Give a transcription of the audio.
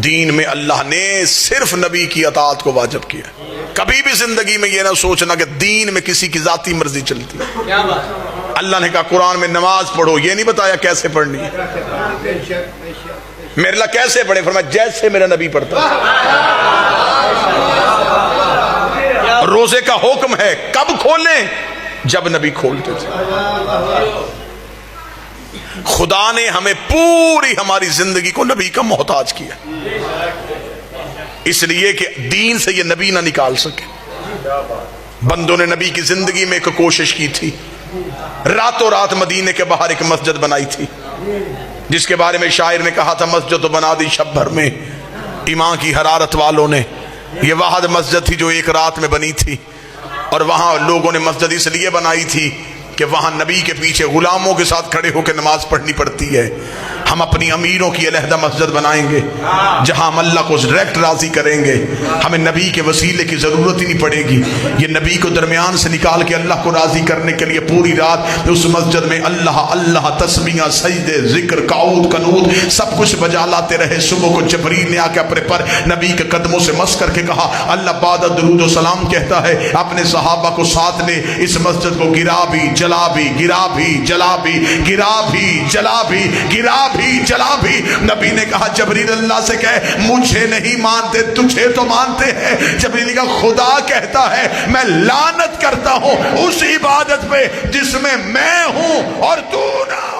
دین میں اللہ نے صرف نبی کی اطاعت کو واجب کیا. کبھی بھی زندگی میں یہ نہ سوچنا کہ دین میں کسی کی ذاتی مرضی چلتی ہے. اللہ نے کہا قرآن میں نماز پڑھو، یہ نہیں بتایا کیسے پڑھنی ہے. میرے اللہ کیسے پڑھے؟ فرمایا جیسے میرا نبی پڑھتا ہے. روزے کا حکم ہے، کب کھولیں؟ جب نبی کھولتے تھے. خدا نے ہمیں پوری ہماری زندگی کو نبی کا محتاج کیا، اس لیے کہ دین سے یہ نبی نہ نکال سکے. بندوں نے نبی کی زندگی میں ایک کوشش کی تھی، راتوں رات مدینے کے باہر ایک مسجد بنائی تھی، جس کے بارے میں شاعر نے کہا تھا مسجد تو بنا دی شب بھر میں ایمان کی حرارت والوں نے. یہ واحد مسجد تھی جو ایک رات میں بنی تھی، اور وہاں لوگوں نے مسجد اس لیے بنائی تھی کہ وہاں نبی کے پیچھے غلاموں کے ساتھ کھڑے ہو کے نماز پڑھنی پڑتی ہے. ہم اپنی امیروں کی علیحدہ مسجد بنائیں گے جہاں ہم اللہ کو ڈائریکٹ راضی کریں گے، ہمیں نبی کے وسیلے کی ضرورت ہی نہیں پڑے گی. یہ نبی کو درمیان سے نکال کے اللہ کو راضی کرنے کے لیے پوری رات اس مسجد میں اللہ اللہ تسبیحاں، سجدے، ذکر، قعود، قنوت سب کچھ بجا لاتے رہے. صبح کو جبریل نے آ کے اپنے پر نبی کے قدموں سے مس کر کے کہا اللہ بعد درود و سلام کہتا ہے اپنے صحابہ کو ساتھ لے اس مسجد کو گرا بھی جلا بھی، گرا بھی جلا بھی، گرا بھی جلا بھی، گرا بھی جلا بھی. نبی نے کہا جبریل اللہ سے کہے مجھے نہیں مانتے تجھے تو مانتے ہیں. جبریل نے کہا خدا کہتا ہے میں لعنت کرتا ہوں اس عبادت پہ جس میں میں ہوں اور تو نہ.